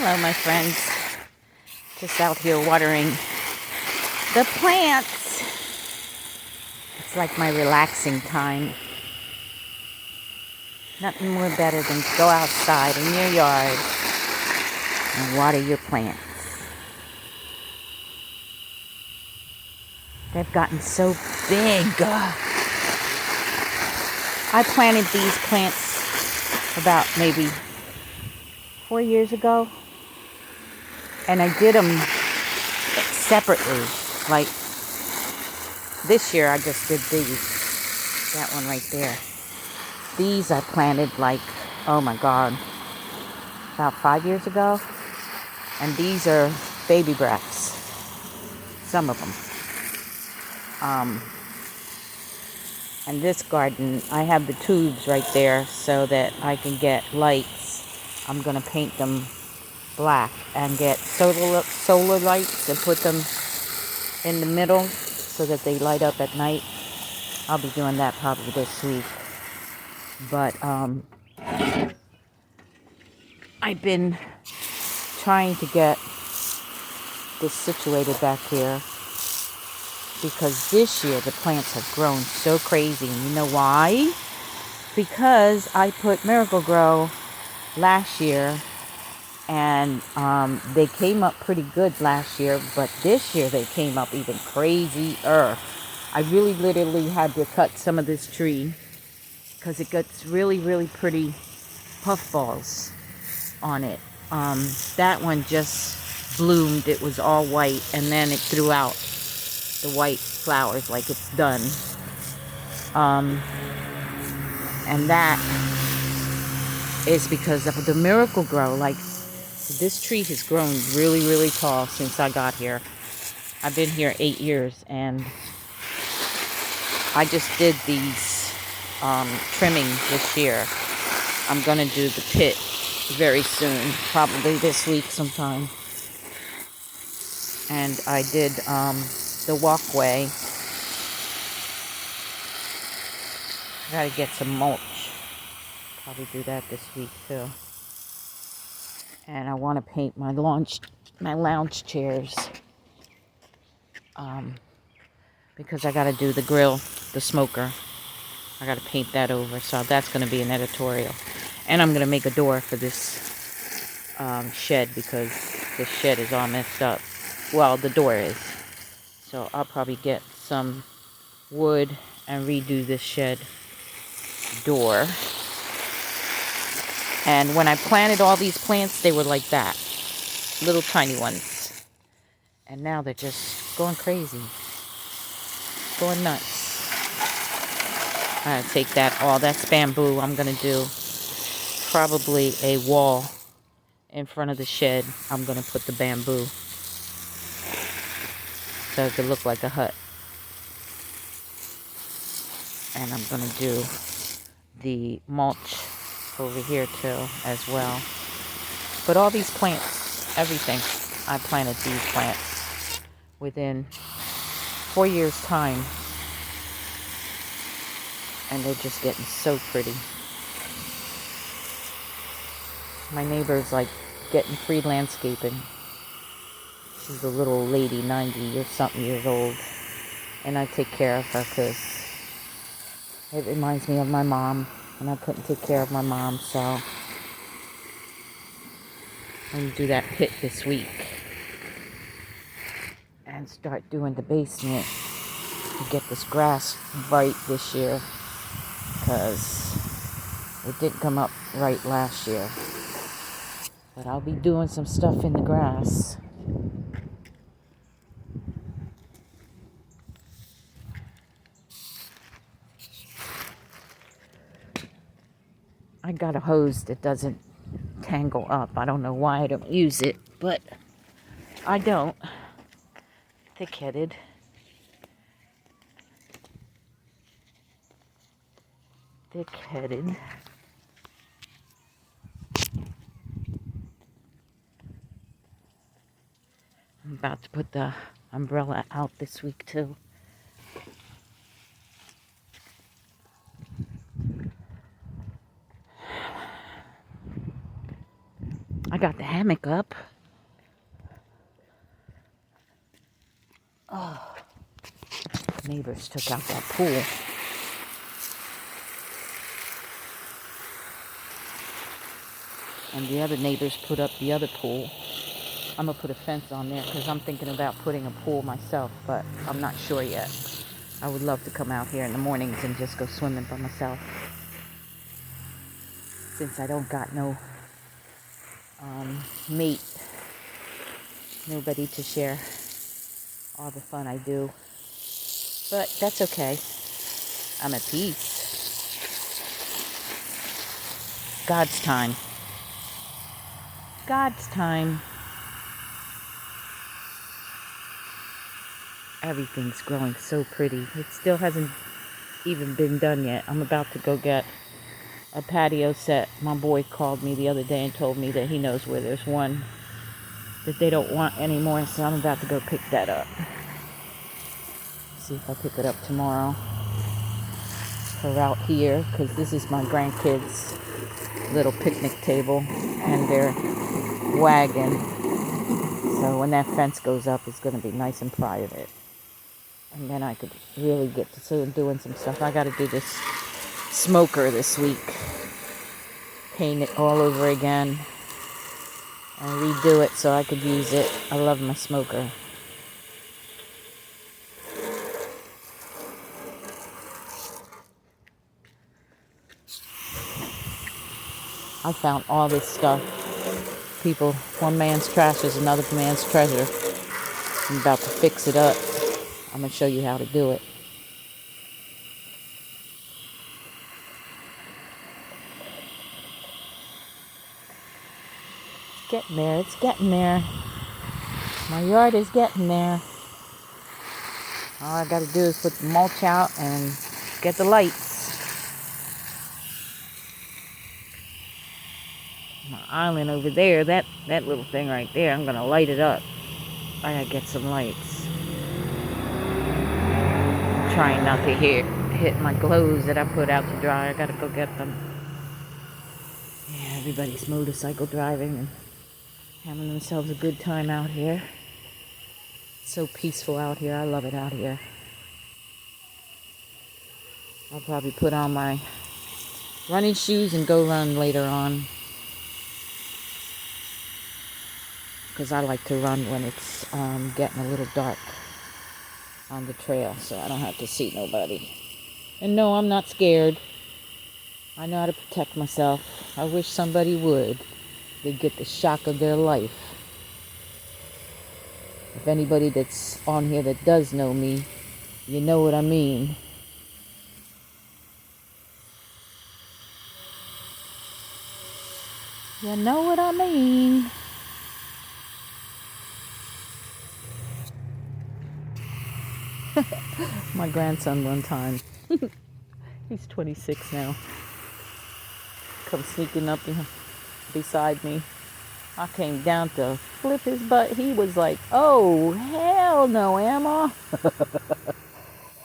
Hello, my friends. Just out here watering the plants. It's like my relaxing time. Nothing more better than to go outside in your yard and water your plants. They've gotten so big. I planted these plants about maybe 4 years ago, and I did them separately. Like this year I just did these. That one right there. These I planted like, oh my God, about 5 years ago. And these are baby breaths. Some of them. And this garden, I have the tubes right there so that I can get lights. I'm going to paint them black and get solar lights and put them in the middle so that they light up at night. I'll be doing that probably this week. But I've been trying to get this situated back here because this year the plants have grown so crazy. And you know why? Because I put Miracle-Gro last year, and they came up pretty good last year, but this year they came up even crazier. I really literally had to cut some of this tree because it gets really, really pretty puffballs on it. That one just bloomed. It was all white, and then it threw out the white flowers like it's done. And that is because of the Miracle-Gro. Like, this tree has grown really, really tall since I got here. I've been here 8 years, and I just did these trimming this year. I'm gonna do the pit very soon, probably this week sometime. And I did the walkway. I gotta get some mulch. Probably do that this week too. And I want to paint my lounge chairs. Because I gotta do the grill, the smoker. I gotta paint that over, so that's gonna be an editorial. And I'm gonna make a door for this shed because this shed is all messed up. Well, the door is. So I'll probably get some wood and redo this shed door. And when I planted all these plants, they were like that. Little tiny ones. And now they're just going crazy. Going nuts. I'm gonna take that all. That's bamboo. I'm gonna do probably a wall in front of the shed. I'm gonna put the bamboo so it could look like a hut. And I'm gonna do the mulch over here too as well. But all these plants, everything, I planted these plants within 4 years time, and they're just getting so pretty. My neighbor's like getting free landscaping. She's a little lady, 90 or something years old, and I take care of her because it reminds me of my mom, and I couldn't take care of my mom, so I'm going to do that pit this week and start doing the basement to get this grass right this year because it didn't come up right last year. But I'll be doing some stuff in the grass. I got a hose that doesn't tangle up. I don't know why I don't use it, but I don't. Thick-headed. Thick-headed. I'm about to put the umbrella out this week too. I got the hammock up. Oh, neighbors took out that pool. And the other neighbors put up the other pool. I'm going to put a fence on there because I'm thinking about putting a pool myself, but I'm not sure yet. I would love to come out here in the mornings and just go swimming by myself. Since I don't got no mate, nobody to share all the fun I do. But that's okay. I'm at peace. God's time. God's time. Everything's growing so pretty. It still hasn't even been done yet. I'm about to go get a patio set. My boy called me the other day and told me that he knows where there's one that they don't want anymore, so I'm about to go pick that up. See if I pick it up tomorrow. We're out here because this is my grandkids' little picnic table and their wagon. So when that fence goes up, it's going to be nice and private. And then I could really get to doing some stuff. I got to do this smoker this week. Paint it all over again. And redo it so I could use it. I love my smoker. I found all this stuff. People, one man's trash is another man's treasure. I'm about to fix it up. I'm going to show you how to do it. It's getting there. It's getting there. My yard is getting there. All I got to do is put the mulch out and get the lights. My island over there, that little thing right there, I'm going to light it up. I got to get some lights. I'm trying not to hit my clothes that I put out to dry. I got to go get them. Yeah, everybody's motorcycle driving and having themselves a good time out here. It's so peaceful out here. I love it out here. I'll probably put on my running shoes and go run later on. Because I like to run when it's getting a little dark on the trail, so I don't have to see nobody. And no, I'm not scared. I know how to protect myself. I wish somebody would. They'd get the shock of their life. If anybody that's on here that does know me, you know what I mean. You know what I mean. My grandson one time, he's 26 now, come sneaking up beside me. I came down to flip his butt. He was like, "Oh, hell no, Emma."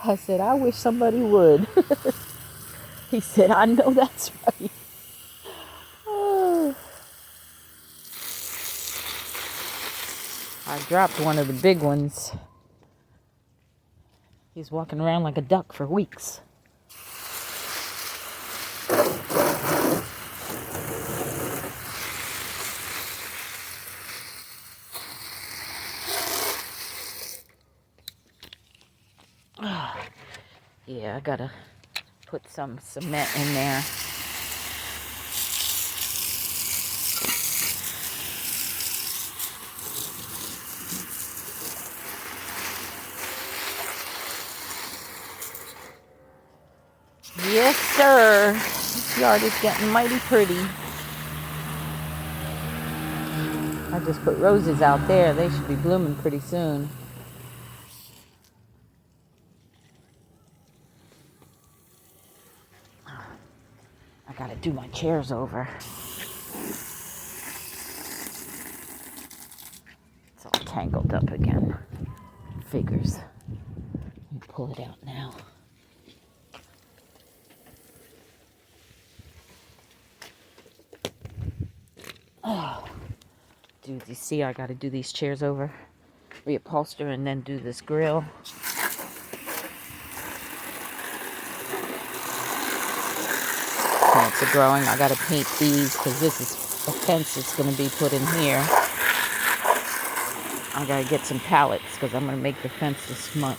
I said, "I wish somebody would." He said, "I know that's right." Oh. I dropped one of the big ones. He's walking around like a duck for weeks. Yeah, I gotta put some cement in there. Yes, sir. This yard is getting mighty pretty. I just put roses out there. They should be blooming pretty soon. I gotta do my chairs over. It's all tangled up again. Figures. Let me pull it out now. Oh, do these. See, I got to do these chairs over, reupholster, and then do this grill. Plants are growing. I got to paint these because this is a fence that's going to be put in here. I got to get some pallets because I'm going to make the fence this month.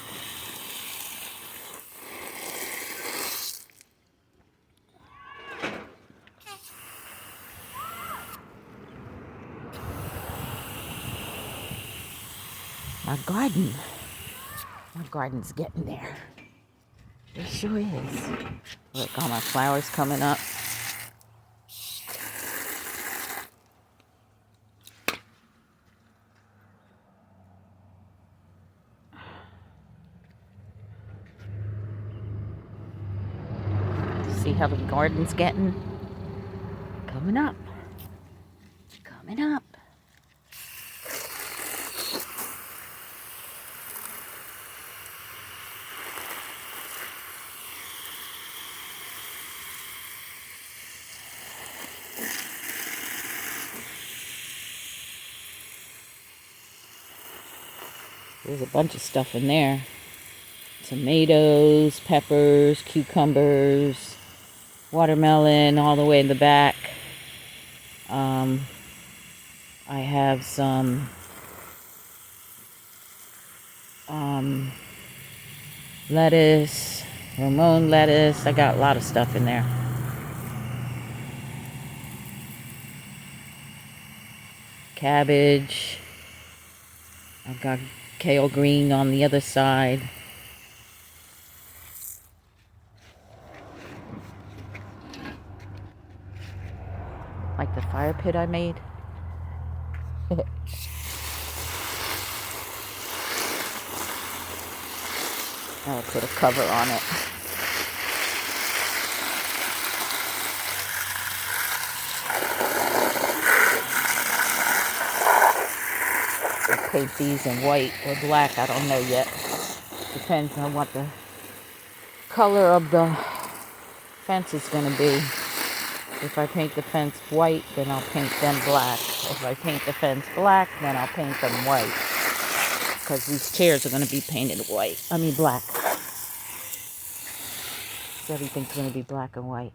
My garden's getting there. It sure is. Look, all my flowers coming up. See how the garden's getting? Coming up. Coming up. There's a bunch of stuff in there. Tomatoes, peppers, cucumbers, watermelon all the way in the back. I have some lettuce, Ramon lettuce. I got a lot of stuff in there. Cabbage. I've got kale green on the other side. Like the fire pit I made. I'll put a cover on it. I'll paint these in white or black, I don't know yet. Depends on what the color of the fence is going to be. If I paint the fence white, then I'll paint them black. If I paint the fence black, then I'll paint them white. Because these chairs are going to be painted white. I mean black. So everything's going to be black and white.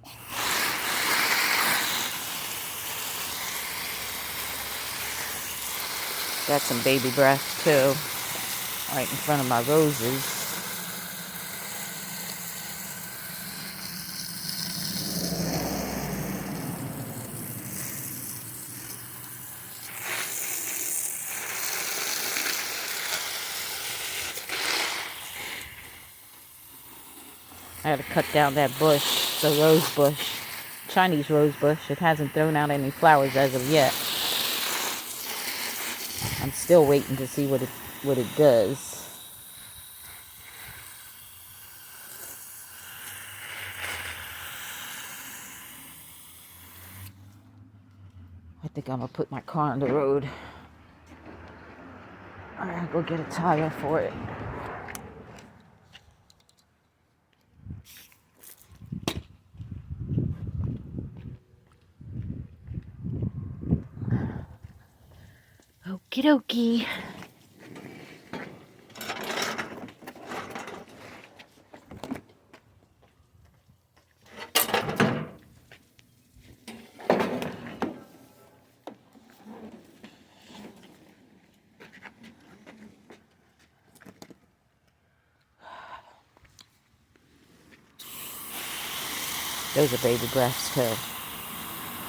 Got some baby breath too. Right in front of my roses. I had to cut down that bush, the rose bush, Chinese rose bush. It hasn't thrown out any flowers as of yet. I'm still waiting to see what it does. I think I'm gonna put my car on the road. I gotta go get a tire for it. Okie dokie. Those are baby breaths too.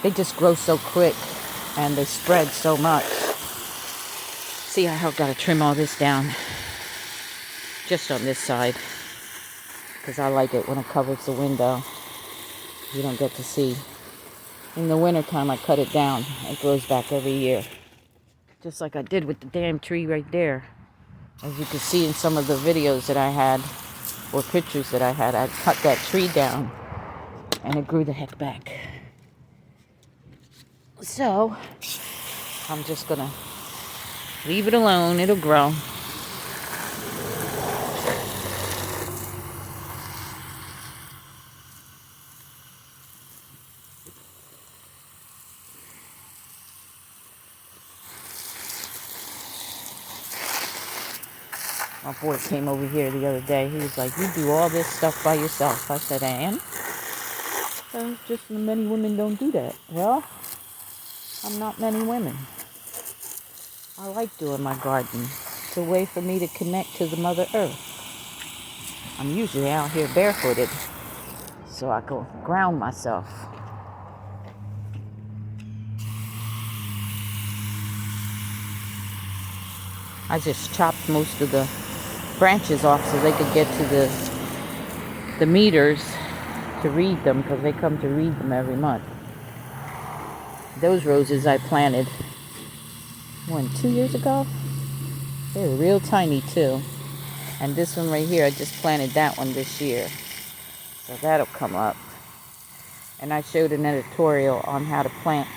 They just grow so quick and they spread so much. See, I've got to trim all this down just on this side because I like it when it covers the window. You don't get to see. In the wintertime, I cut it down. It grows back every year. Just like I did with the damn tree right there. As you can see in some of the videos that I had, or pictures that I had, I cut that tree down and it grew the heck back. So, I'm just gonna leave it alone. It'll grow. My boy came over here the other day. He was like, "You do all this stuff by yourself." I said, "I am." Just many women don't do that. Well, I'm not many women. I like doing my garden. It's a way for me to connect to the Mother Earth. I'm usually out here barefooted, so I can ground myself. I just chopped most of the branches off so they could get to the meters to read them, because they come to read them every month. Those roses I planted, 2 years ago? They were real tiny too. And this one right here, I just planted that one this year. So that'll come up. And I showed an editorial on how to plant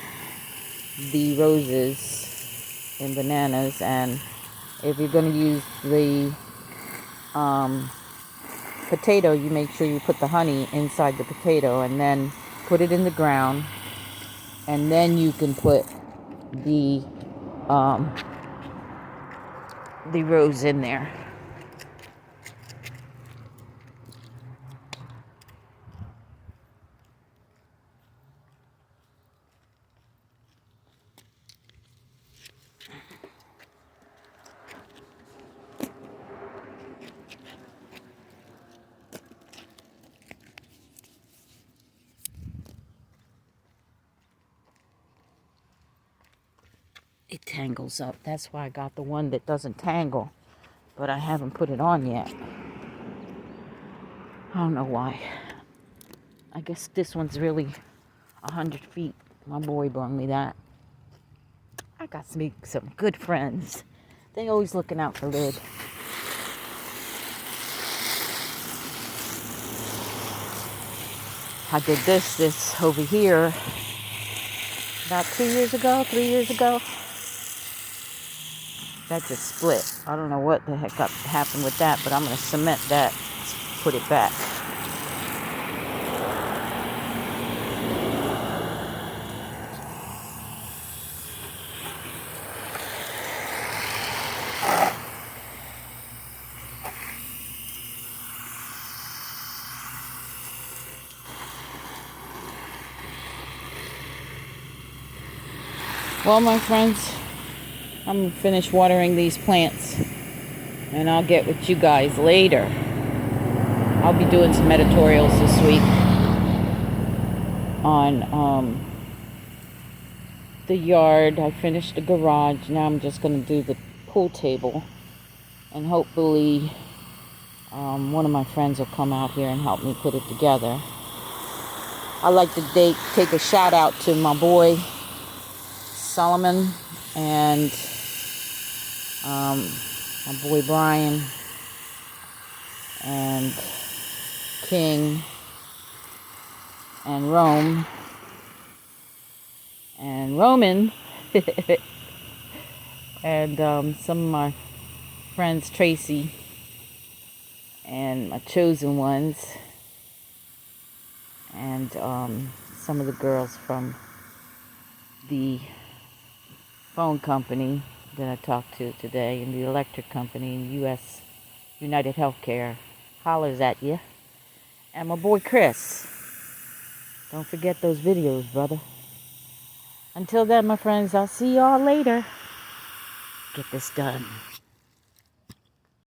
the roses in bananas. And if you're going to use the potato, you make sure you put the honey inside the potato and then put it in the ground. And then you can put the rose in there. It tangles up. That's why I got the one that doesn't tangle. But I haven't put it on yet. I don't know why. I guess this one's really 100 feet. My boy brought me that. I got some good friends. They always looking out for Lid. I did this over here about 3 years ago. That just split. I don't know what the heck happened with that, but I'm going to cement that, put it back. Well, my friends, I'm going to finish watering these plants, and I'll get with you guys later. I'll be doing some editorials this week on the yard. I finished the garage. Now I'm just going to do the pool table, and hopefully one of my friends will come out here and help me put it together. I'd like to take a shout out to my boy Solomon and my boy Brian and King and Rome and Roman and some of my friends, Tracy, and my chosen ones, and some of the girls from the phone company that I talked to today, and the electric company, and United Healthcare hollers at you. And my boy Chris. Don't forget those videos, brother. Until then, my friends, I'll see y'all later. Get this done.